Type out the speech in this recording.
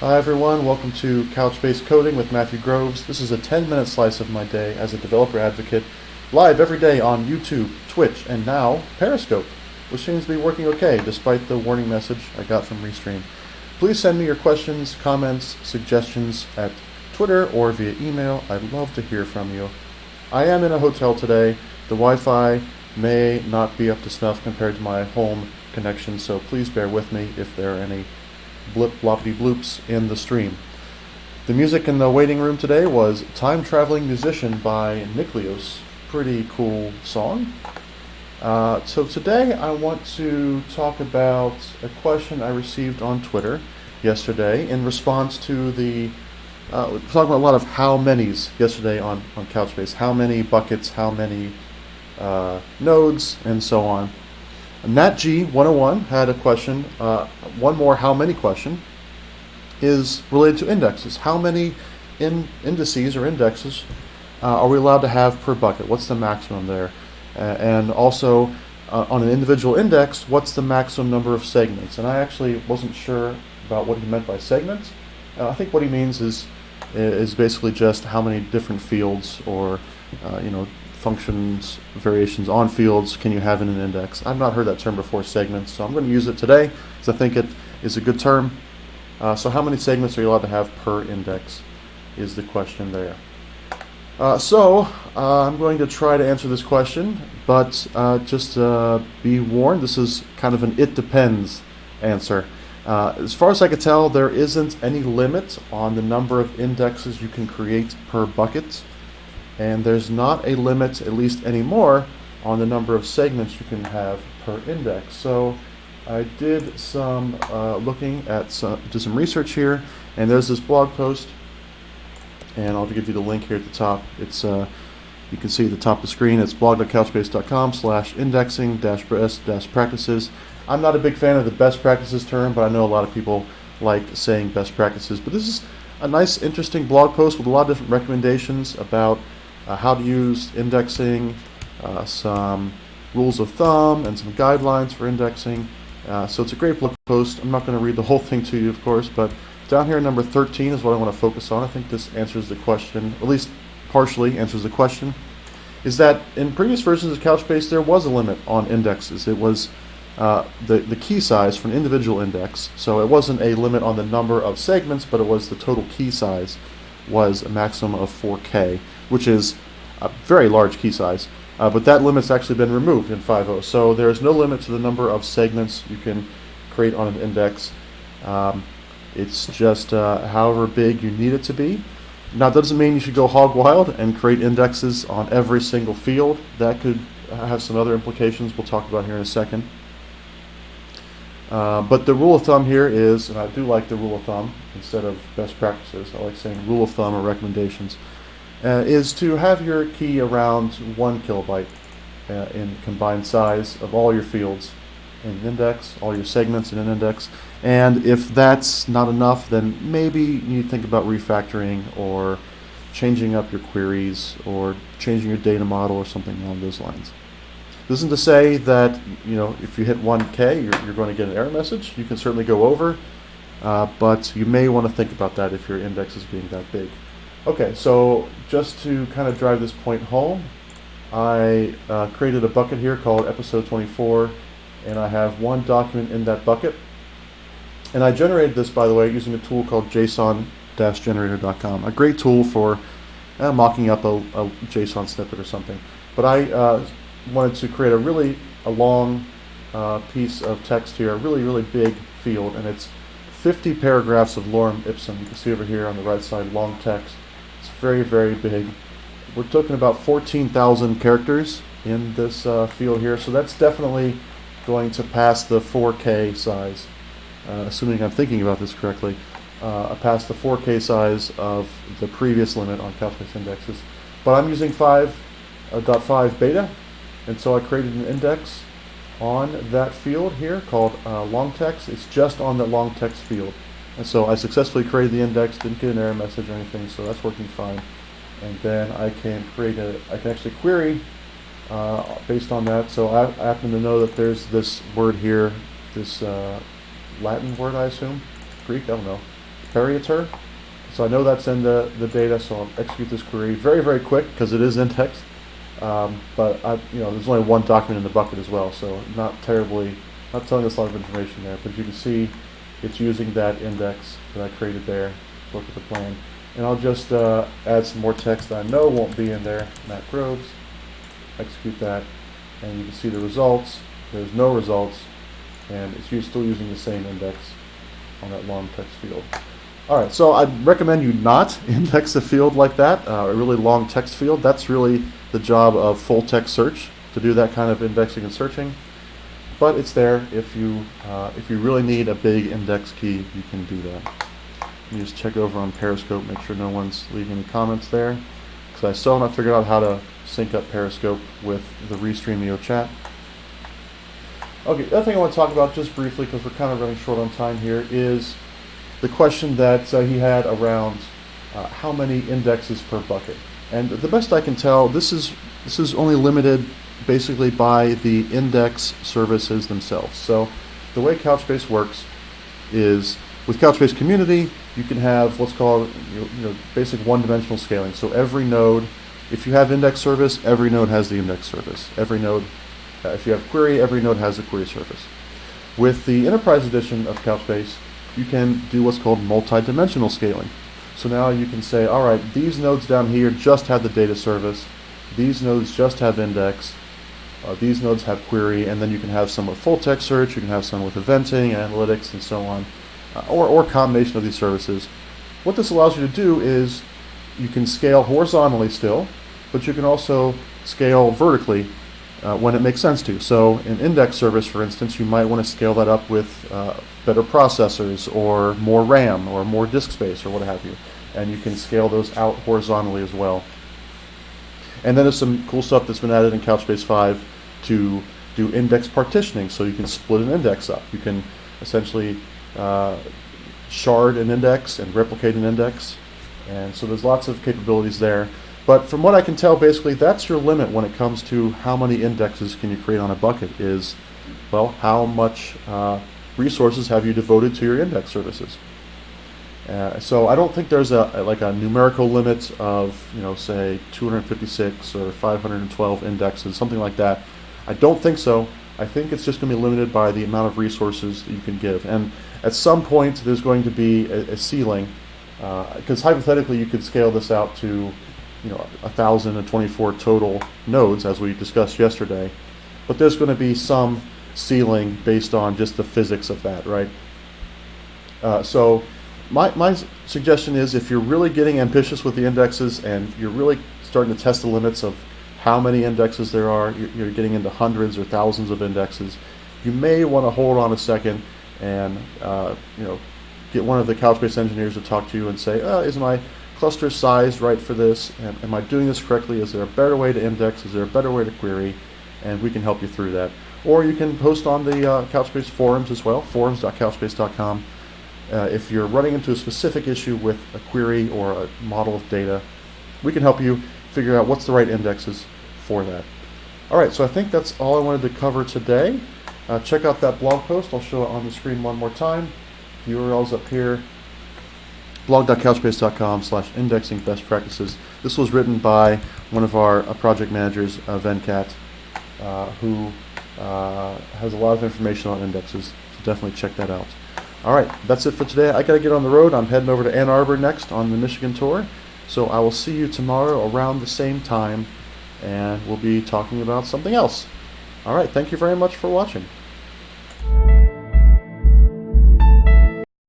Hi everyone, welcome to Couchbase Coding with Matthew Groves. This is a 10-minute slice of my day as a developer advocate, live every day on YouTube, Twitch, and now Periscope, which seems to be working okay despite the warning message I got from Restream. Please send me your questions, comments, suggestions at Twitter or via email. I'd love to hear from you. I am in a hotel today. The Wi-Fi may not be up to snuff compared to my home connection, so please bear with me if there are any bloppity bloops in the stream. The music in the waiting room today was Time Traveling Musician by Nikleos. Pretty cool song. So today I want to talk about a question I received on Twitter yesterday in response to the we're talking about a lot of how many's yesterday on Couchbase. How many buckets, how many nodes, and so on. NatG101 had a question, one more how many question, is related to indexes. How many indices or indexes are we allowed to have per bucket? What's the maximum there? And also, on an individual index, what's the maximum number of segments? And I actually wasn't sure about what he meant by segments. I think what he means is basically just how many different fields or functions, variations on fields can you have in an index. I've not heard that term before, segments, so I'm going to use it today because I think it is a good term. So how many segments are you allowed to have per index is the question there. I'm going to try to answer this question, but just be warned, this is kind of an it depends answer. As far as I could tell, there isn't any limit on the number of indexes you can create per bucket. And there's not a limit, at least anymore, on the number of segments you can have per index. So I did some looking at did some research here, and there's this blog post, and I'll give you the link here at the top. It's you can see at the top of the screen. It's blog.couchbase.com/indexing-best-practices. I'm not a big fan of the best practices term, but I know a lot of people like saying best practices. But this is a nice, interesting blog post with a lot of different recommendations about how to use indexing, some rules of thumb, and some guidelines for indexing. So it's a great blog post. I'm not going to read the whole thing to you, of course, but down here, number 13 is what I want to focus on. I think this answers the question, at least partially answers the question, is that in previous versions of Couchbase, there was a limit on indexes. It was the key size for an individual index. So it wasn't a limit on the number of segments, but it was the total key size was a maximum of 4K, which is a very large key size. But that limit's actually been removed in 5.0. So there is no limit to the number of segments you can create on an index. It's just however big you need it to be. Now, that doesn't mean you should go hog wild and create indexes on every single field. That could have some other implications we'll talk about here in a second. But the rule of thumb here is, and I do like the rule of thumb instead of best practices, I like saying rule of thumb or recommendations, is to have your key around 1 kilobyte in combined size of all your fields in an index, all your segments in an index. And if that's not enough, then maybe you need to think about refactoring or changing up your queries or changing your data model or something along those lines. This isn't to say that if you hit 1K, you're going to get an error message. You can certainly go over, but you may want to think about that if your index is getting that big. Okay, so just to kind of drive this point home, I created a bucket here called episode 24, and I have one document in that bucket. And I generated this, by the way, using a tool called json-generator.com, a great tool for mocking up a JSON snippet or something. But I wanted to create a long piece of text here, a really big field, and it's 50 paragraphs of lorem ipsum. You can see over here on the right side, long text. It's very big. We're talking about 14,000 characters in this field here, so that's definitely going to pass the 4K size, assuming I'm thinking about this correctly, past the 4K size of the previous limit on Couchbase indexes. But I'm using 5.5 beta, and so I created an index on that field here called long text. It's just on the long text field. And so I successfully created the index, didn't get an error message or anything, so that's working fine. And then I can actually query based on that. So I happen to know that there's this word here, this Latin word, I assume, Greek, I don't know. Pariator. So I know that's in the data, so I'll execute this query very, very quick because it is indexed. But there's only one document in the bucket as well, so not telling us a lot of information there. But you can see it's using that index that I created there. Look at the plan. And I'll just add some more text that I know won't be in there. Matt Groves. Execute that, and you can see the results. There's no results, and it's still using the same index on that long text field. All right, so I'd recommend you not index a field like that, a really long text field. That's really the job of full text search, to do that kind of indexing and searching. But it's there if you really need a big index key, you can do that. Let me just check over on Periscope, make sure no one's leaving any comments there, because I still have not figured out how to sync up Periscope with the Restreamio chat. Okay, the other thing I want to talk about just briefly, because we're kind of running short on time here, is the question that he had around how many indexes per bucket. And the best I can tell, this is only limited basically by the index services themselves. So the way Couchbase works is, with Couchbase Community, you can have what's called basic one-dimensional scaling. So every node, if you have index service, every node has the index service. Every node, if you have query, every node has the query service. With the Enterprise Edition of Couchbase, you can do what's called multi-dimensional scaling. So now you can say, all right, these nodes down here just have the data service. These nodes just have index. These nodes have query, and then you can have some with full text search. You can have some with eventing, analytics, and so on. Or a combination of these services. What this allows you to do is you can scale horizontally still, but you can also scale vertically when it makes sense to. So in index service, for instance, you might want to scale that up with better processors or more RAM or more disk space or what have you. And you can scale those out horizontally as well. And then there's some cool stuff that's been added in Couchbase 5 to do index partitioning, so you can split an index up. You can essentially shard an index and replicate an index, and so there's lots of capabilities there. But from what I can tell, basically that's your limit when it comes to how many indexes can you create on a bucket, is, well, how much resources have you devoted to your index services. So I don't think there's a numerical limit of, say 256 or 512 indexes, something like that. I don't think so. I think it's just going to be limited by the amount of resources that you can give. And at some point, there's going to be a ceiling, because hypothetically, you could scale this out to, 1,024 total nodes, as we discussed yesterday. But there's going to be some ceiling based on just the physics of that, right? So my suggestion is, if you're really getting ambitious with the indexes and you're really starting to test the limits of how many indexes there are, you're getting into hundreds or thousands of indexes, you may want to hold on a second and get one of the Couchbase engineers to talk to you and say, is my cluster sized right for this? Am I doing this correctly? Is there a better way to index? Is there a better way to query? And we can help you through that. Or you can post on the Couchbase forums as well, forums.couchbase.com. If you're running into a specific issue with a query or a model of data, we can help you figure out what's the right indexes for that. All right, so I think that's all I wanted to cover today. Check out that blog post. I'll show it on the screen one more time. The URL's up here, blog.couchbase.com/indexing best practices. This was written by one of our project managers, Venkat, who has a lot of information on indexes, so definitely check that out. All right, that's it for today. I got to get on the road. I'm heading over to Ann Arbor next on the Michigan tour. So I will see you tomorrow around the same time, and we'll be talking about something else. All right, thank you very much for watching.